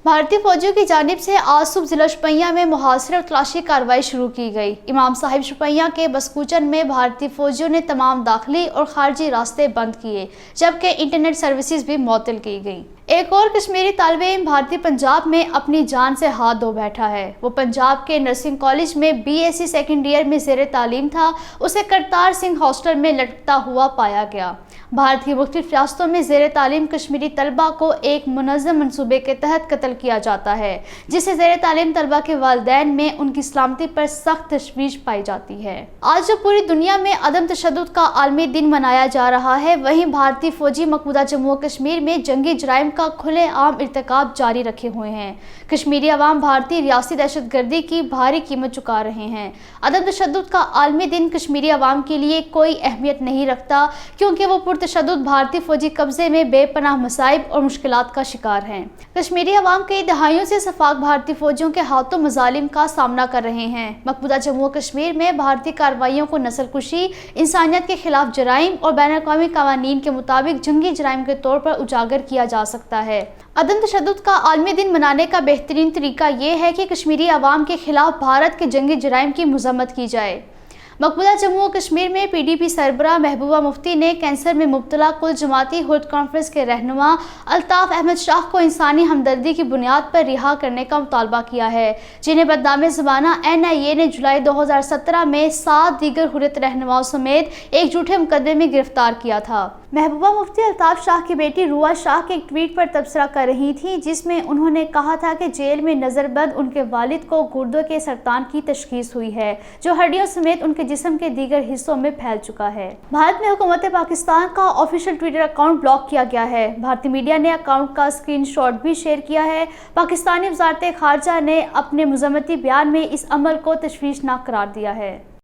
भारतीय फौजियों की जानिब से आज सुबह जिला शोपियां में मुहासरे और तलाशी कार्रवाई शुरू की गई। इमाम साहिब शोपियां के बसकूचन में भारतीय फौजियों ने तमाम दाखिली और खारजी रास्ते बंद किए, जबकि इंटरनेट सर्विसेज भी मुअत्तल की गई। एक और कश्मीरी तालिब-इल्म भारतीय पंजाब में अपनी जान से हाथ धो बैठा है। वो पंजाब के नर्सिंग कॉलेज में BSc सेकेंड ईयर में ज़ेर तालीम था। उसे करतार सिंह हॉस्टल में लटकता हुआ पाया गया। भारत की मुख्तलिफ रियासतों में ज़ेर तालीम कश्मीरी तलबा को एक मुनज़्ज़म मनसूबे के तहत कत्ल किया जाता है, जिससे ज़ेर तालीम तलबा के वालिदैन में उनकी सलामती पर सख्त तशवीश पाई जाती है। आज जब पूरी दुनिया में अदम तशद्दुद का आलमी दिन मनाया जा रहा है, वहीं भारतीय फौजी मकबूजा जम्मू और कश्मीर में जंगी जराइम का खुले आम इर्तिकाब जारी रखे हुए हैं। कश्मीरी अवाम भारतीय रियासी दहशत गर्दी की भारी कीमत चुका रहे हैं। अदम तशद्दुद का आलमी दिन कश्मीरी अवाम के लिए कोई अहमियत नहीं रखता, क्योंकि वो पुरतशद्दुद भारतीय फौजी कब्जे में बेपनाह मसाइब और मुश्किलात का शिकार हैं। कश्मीरी अवाम कई दहाइयों से सफाक भारतीय फौजियों के हाथों मजालिम का सामना कर रहे हैं। मकबूजा जम्मू कश्मीर में भारतीय कार्रवाइयों को नस्लकुशी, इंसानियत के खिलाफ जराइम और बैनुल-अक़वामी क़वानीन के मुताबिक जंगी जराइम के तौर पर उजागर किया जा सकता है। अदम तशद्दुद का आलमी दिन मनाने का बेहतरीन तरीका ये है कि कश्मीरी अवाम के खिलाफ भारत के जंगी जराइम की मज़म्मत की जाए। मकबूजा जम्मू और कश्मीर में PDP सरबराह महबूबा मुफ्ती ने कैंसर में मुब्तला कुल जमाती हुर्द कॉन्फ्रेंस के रहनुमा अल्ताफ अहमद शाह को इंसानी हमदर्दी की बुनियाद पर रिहा करने का मुतालबा किया है, जिन्हें बदनाम ज़माना NIA ने जुलाई 2017 में 7 दीगर हुर्रियत रहनुमाओं समेत एक झूठे मुकदमे में गिरफ्तार किया था। महबूबा मुफ्ती अल्ताफ शाह की बेटी रुआ शाह के एक ट्वीट पर तबसरा कर रही थी, जिसमें उन्होंने कहा था कि जेल में नज़रबंद उनके वालिद को गुर्दों के सरतान की तशखीस हुई है, जो हड्डियों समेत उनके जिस्म के दीगर हिस्सों में फैल चुका है। भारत में हुकूमत पाकिस्तान का ऑफिशियल ट्विटर अकाउंट ब्लॉक किया गया है। भारतीय मीडिया ने अकाउंट का स्क्रीनशॉट भी शेयर किया है। पाकिस्तानी वज़ारत ख़ारजा ने अपने मुज़म्मती बयान में इस अमल को तशवीशनाक करार दिया है।